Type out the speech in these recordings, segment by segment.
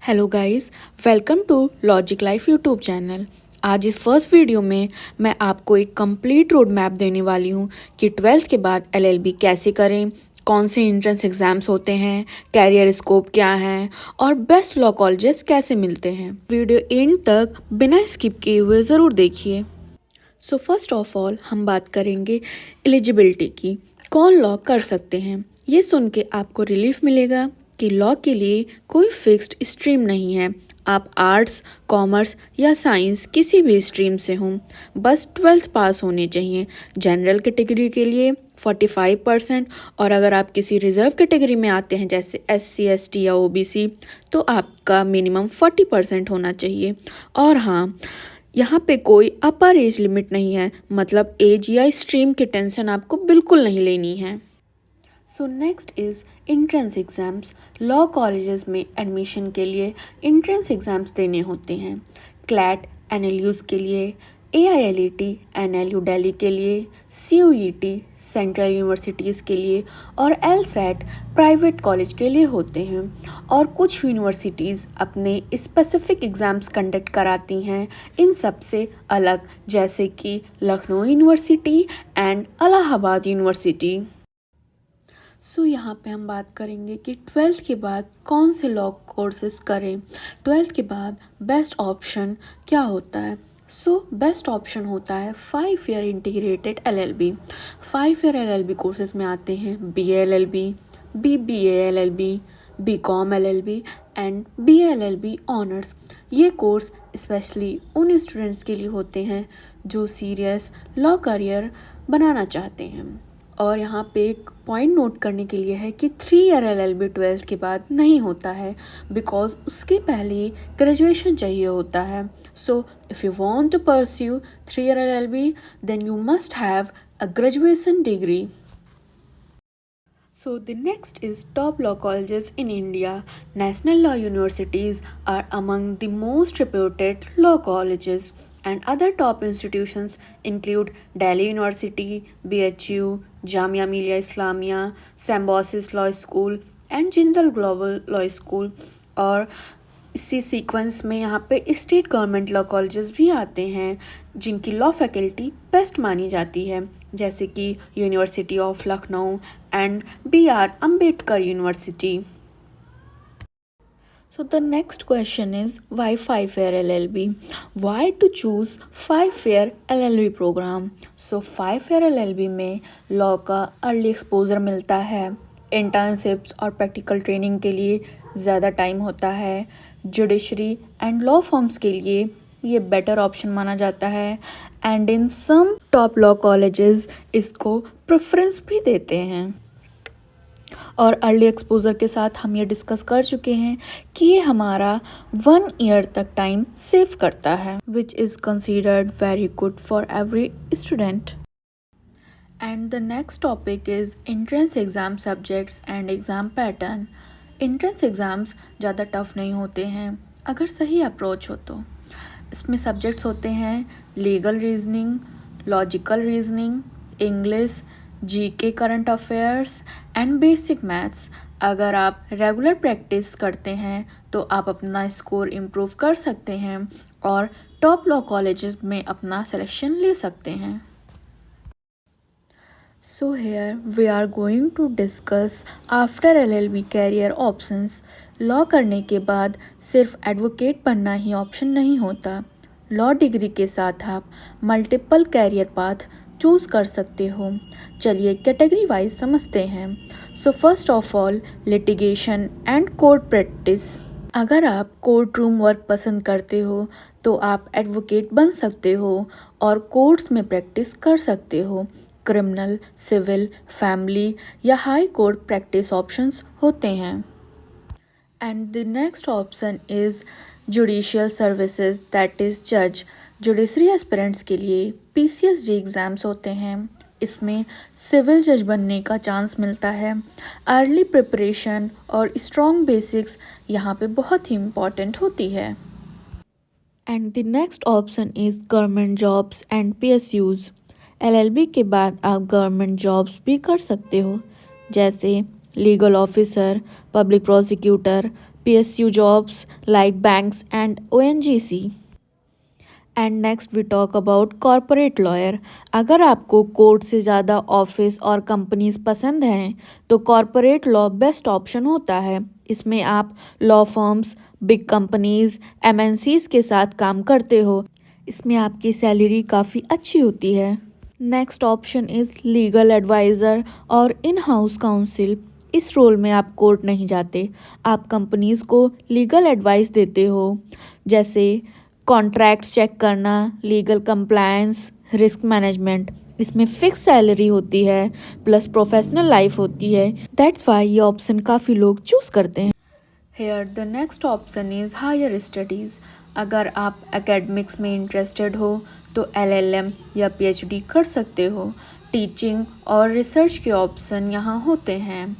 Hello guys, welcome to logic life YouTube channel. आज इस first video में मैं आपको एक कंप्लीट रोड मैप देने वाली हूँ कि 12th के बाद एलएलबी कैसे करें, कौन से एंट्रेंस एग्जाम्स होते हैं, कैरियर स्कोप क्या है और बेस्ट लॉ कॉलेजेस कैसे मिलते हैं। वीडियो एंड तक बिना स्किप किए हुए ज़रूर देखिए। सो फर्स्ट ऑफ ऑल हम बात करेंगे एलिजिबिलिटी की, कौन लॉ कर सकते हैं। ये सुन के आपको रिलीफ मिलेगा कि लॉ के लिए कोई फिक्स्ड स्ट्रीम नहीं है। आप आर्ट्स, कॉमर्स या साइंस किसी भी स्ट्रीम से हों, बस 12th पास होने चाहिए। जनरल कैटेगरी के लिए 45% और अगर आप किसी रिजर्व कैटेगरी में आते हैं जैसे SC ST या OBC तो आपका मिनिमम 40% होना चाहिए। और हाँ, यहाँ पे कोई अपर एज लिमिट नहीं है, मतलब एज या स्ट्रीम की टेंशन आपको बिल्कुल नहीं लेनी है। So next is entrance exams. Law colleges में एडमिशन के लिए एंट्रेंस एग्ज़ाम्स देने होते हैं। क्लैट NLUs के लिए, AILET NLU दिल्ली के लिए, CUET सेंट्रल यूनिवर्सिटीज़ के लिए और LSAT प्राइवेट कॉलेज के लिए होते हैं। और कुछ यूनिवर्सिटीज़ अपने स्पेसिफिक एग्ज़ाम्स कंडक्ट कराती हैं इन सब से अलग, जैसे कि Lucknow university and Allahabad university. So यहाँ पे हम बात करेंगे कि 12th के बाद कौन से लॉ कोर्सेज करें। 12th के बाद बेस्ट ऑप्शन क्या होता है। सो बेस्ट ऑप्शन होता है 5 year integrated LLB। 5 year LLB courses में आते हैं BA LLB, BBA LLB, BCom LLB and BA LLB honours. ये कोर्स स्पेशली उन स्टूडेंट्स के लिए होते हैं जो सीरियस लॉ करियर बनाना चाहते हैं। और यहाँ पे एक पॉइंट नोट करने के लिए है कि 3 ईयर LLB 12th के बाद नहीं होता है, बिकॉज उसके पहले ग्रेजुएशन चाहिए होता है। So if you want to pursue 3 year LLB then you must have a graduation degree. So the next is top law colleges in India. National law universities are among the most reputed law colleges, and other top institutions include Delhi University, BHU, Jamia Millia Islamia, Symbiosis Law School and Jindal Global Law School। और इसी sequence में यहाँ पे state government law colleges भी आते हैं जिनकी law faculty best मानी जाती है, जैसे कि university of Lucknow and BR Ambedkar university. So the next question is why 5 year LLB? Why to choose 5 year LLB program? So 5 year LLB में लॉ का अर्ली एक्सपोजर मिलता है, इंटर्नशिप्स और प्रैक्टिकल ट्रेनिंग के लिए ज़्यादा टाइम होता है, जुडिशरी एंड लॉ फर्म्स के लिए ये बेटर ऑप्शन माना जाता है and in some top law colleges इसको प्रेफरेंस भी देते हैं। और अर्ली एक्सपोजर के साथ हम ये डिस्कस कर चुके हैं कि ये हमारा 1 ईयर तक टाइम सेव करता है, which is considered very good for every student. And the next topic is entrance exam subjects and exam pattern. Entrance exams ज़्यादा टफ नहीं होते हैं अगर सही अप्रोच हो तो। इसमें सब्जेक्ट्स होते हैं legal reasoning, logical reasoning, English, GK current affairs and basic maths. अगर आप रेगुलर प्रैक्टिस करते हैं तो आप अपना स्कोर इम्प्रूव कर सकते हैं और टॉप लॉ कॉलेजेस में अपना सिलेक्शन ले सकते हैं। So here we are going to discuss after LLB career options। Law करने के बाद सिर्फ एडवोकेट बनना ही ऑप्शन नहीं होता। लॉ डिग्री के साथ आप मल्टीपल कैरियर पाथ चूज़ कर सकते हो। चलिए कैटेगरी वाइज समझते हैं। So first of all litigation and court practice. अगर आप कोर्ट रूम वर्क पसंद करते हो तो आप एडवोकेट बन सकते हो और कोर्ट्स में प्रैक्टिस कर सकते हो। क्रिमिनल, सिविल, फैमिली या हाई कोर्ट प्रैक्टिस ऑप्शंस होते हैं। And the next option is judicial services, that is जज। जुडिशरी एस्पिरेंट्स के लिए PCSG एग्ज़ाम्स होते हैं। इसमें सिविल जज बनने का चांस मिलता है। अर्ली प्रिपरेशन और स्ट्रॉन्ग बेसिक्स यहाँ पे बहुत ही इम्पॉर्टेंट होती है। And the next option is government jobs and PSUs। LLB के बाद आप गवर्नमेंट जॉब्स भी कर सकते हो, जैसे legal officer, public prosecutor, PSU jobs like banks and ONGC. And next we talk about corporate lawyer. अगर आपको कोर्ट से ज़्यादा ऑफिस और कंपनीज पसंद हैं तो कॉरपोरेट लॉ बेस्ट ऑप्शन होता है। इसमें आप law firms, big companies, MNCs के साथ काम करते हो। इसमें आपकी सैलरी काफ़ी अच्छी होती है। Next option is legal adviser और इन हाउस काउंसिल। इस रोल में आप कोर्ट नहीं जाते, आप कंपनीज़ को लीगल एडवाइस देते हो, जैसे कॉन्ट्रैक्ट्स चेक करना, लीगल कंप्लायंस, रिस्क मैनेजमेंट। इसमें फिक्स सैलरी होती है प्लस प्रोफेशनल लाइफ होती है। दैट्स वाई ये ऑप्शन काफ़ी लोग चूज़ करते हैं। Here the next option is higher studies. अगर आप एकेडमिक्स में इंटरेस्टेड हो तो LLM या PhD कर सकते हो। टीचिंग और रिसर्च के ऑप्शन यहाँ होते हैं।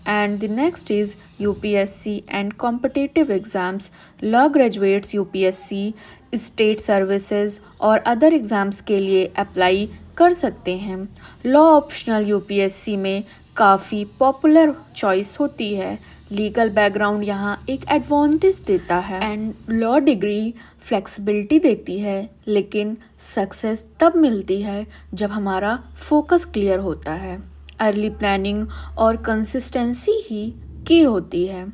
And the next is UPSC and competitive exams. Law graduates UPSC, state services और अदर एग्ज़ाम्स के लिए अप्लाई कर सकते हैं। लॉ ऑप्शनल UPSC में काफ़ी पॉपुलर चॉइस होती है। लीगल बैकग्राउंड यहाँ एक एडवांटेज देता है एंड लॉ डिग्री फ्लेक्सिबिलिटी देती है, लेकिन सक्सेस तब मिलती है जब हमारा फोकस क्लियर होता है। अर्ली प्लानिंग और कंसिस्टेंसी ही की होती है।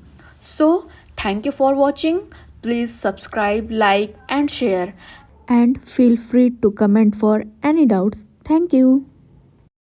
So thank you for watching. Please subscribe, like and share, and feel free to comment for any doubts. Thank you.